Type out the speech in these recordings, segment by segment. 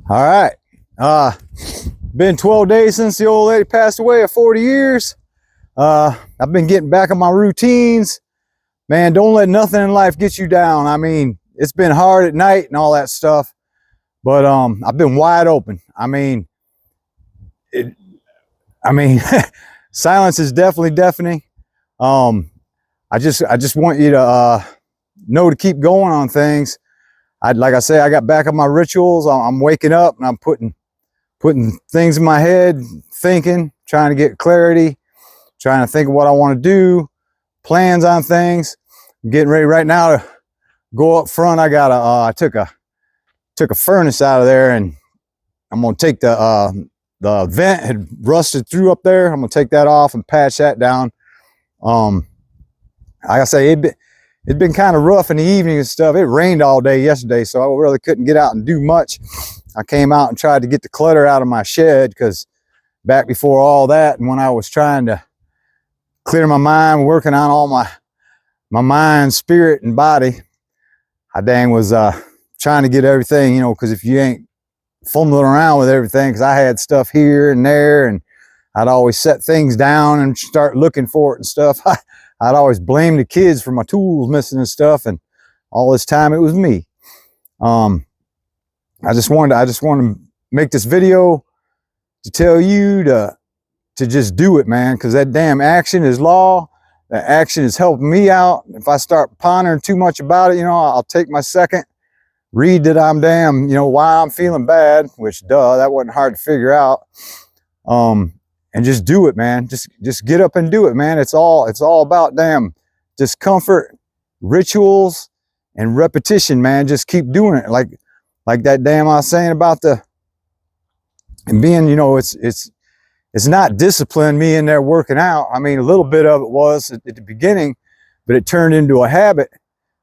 All right. Been 12 days since the old lady passed away at 40 years. I've been getting back on my routines. Man, don't let nothing in life get you down. I mean, it's been hard at night and all that stuff, but I've been wide open. I mean, silence is definitely deafening. I just want you to know to keep going on things. Like I say, I got back on my rituals. I'm waking up and I'm putting things in my head, thinking, trying to get clarity, trying to think of what I want to do, plans on things. I'm getting ready right now to go up front. I got I took a furnace out of there, and I'm gonna take the vent had rusted through up there. I'm gonna take that off and patch that down. Like I say, it's been kind of rough in the evening and stuff. It rained all day yesterday, so I really couldn't get out and do much. I came out and tried to get the clutter out of my shed, because back before all that, and when I was trying to clear my mind, working on all my mind, spirit, and body, I dang was trying to get everything, you know, because if you ain't fumbling around with everything, because I had stuff here and there, and I'd always set things down and start looking for it and stuff. I'd always blame the kids for my tools missing and stuff, and all this time it was me. I just wanted to make this video to tell you to just do it, man, because that damn action is law. That action is helping me out. If I start pondering too much about it, you know, I'll take my second, read that I'm damn, you know, why I'm feeling bad, which that wasn't hard to figure out. And just do it, man. Just get up and do it, man. It's all about damn discomfort, rituals, and repetition, man. Just keep doing it. Like that damn I was saying about and being, you know, it's not discipline, me in there working out. I mean, a little bit of it was at the beginning, but it turned into a habit,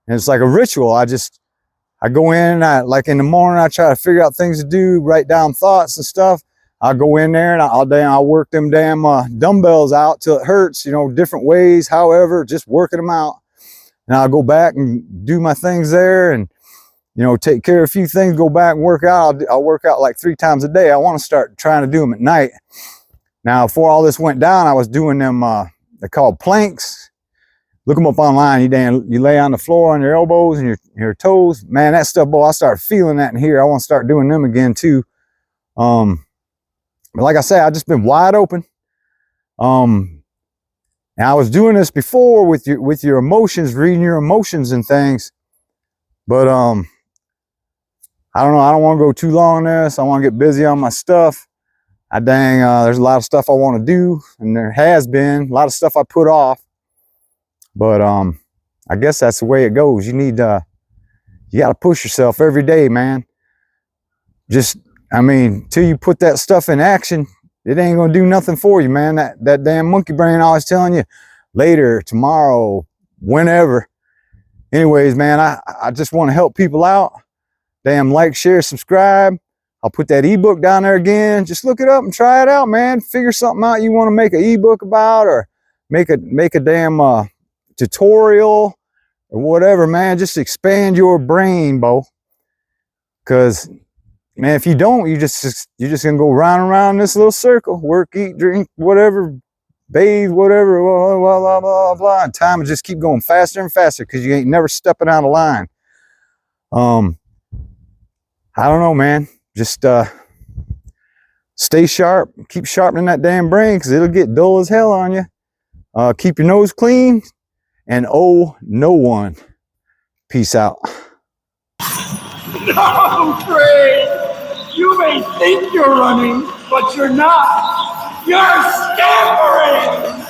and it's like a ritual. I go in, like in the morning, I try to figure out things to do, write down thoughts and stuff. I'll go in there and I'll work them damn dumbbells out till it hurts, you know, different ways, however, just working them out. And I'll go back and do my things there, and, you know, take care of a few things, go back and work out. I'll work out like 3 times a day. I want to start trying to do them at night. Now, before all this went down, I was doing them, they're called planks. Look them up online. You lay on the floor on your elbows and your toes. Man, that stuff, boy, I start feeling that in here. I want to start doing them again too. But like I say, I've just been wide open. And I was doing this before with your emotions, reading your emotions and things. But I don't know. I don't want to go too long on this. I want to get busy on my stuff. There's a lot of stuff I want to do, and there has been a lot of stuff I put off. But I guess that's the way it goes. You got to push yourself every day, man. Till you put that stuff in action, it ain't gonna do nothing for you, man. That damn monkey brain always telling you later, tomorrow, whenever. Anyways, man, I just want to help people out. Damn, like, share, subscribe. I'll put that ebook down there again. Just look it up and try it out, man. Figure something out you want to make an ebook about, or make a damn tutorial or whatever, man. Just expand your brain, Bo. Because, man, if you don't, you're just gonna go round and round in this little circle. Work, eat, drink, whatever, bathe, whatever, blah, blah, blah, blah, blah. And time will just keep going faster and faster, because you ain't never stepping out of line. I don't know, man. Just stay sharp. Keep sharpening that damn brain, because it'll get dull as hell on you. Keep your nose clean, and owe no one. Peace out. No, Craig! You may think you're running, but you're not. You're scampering!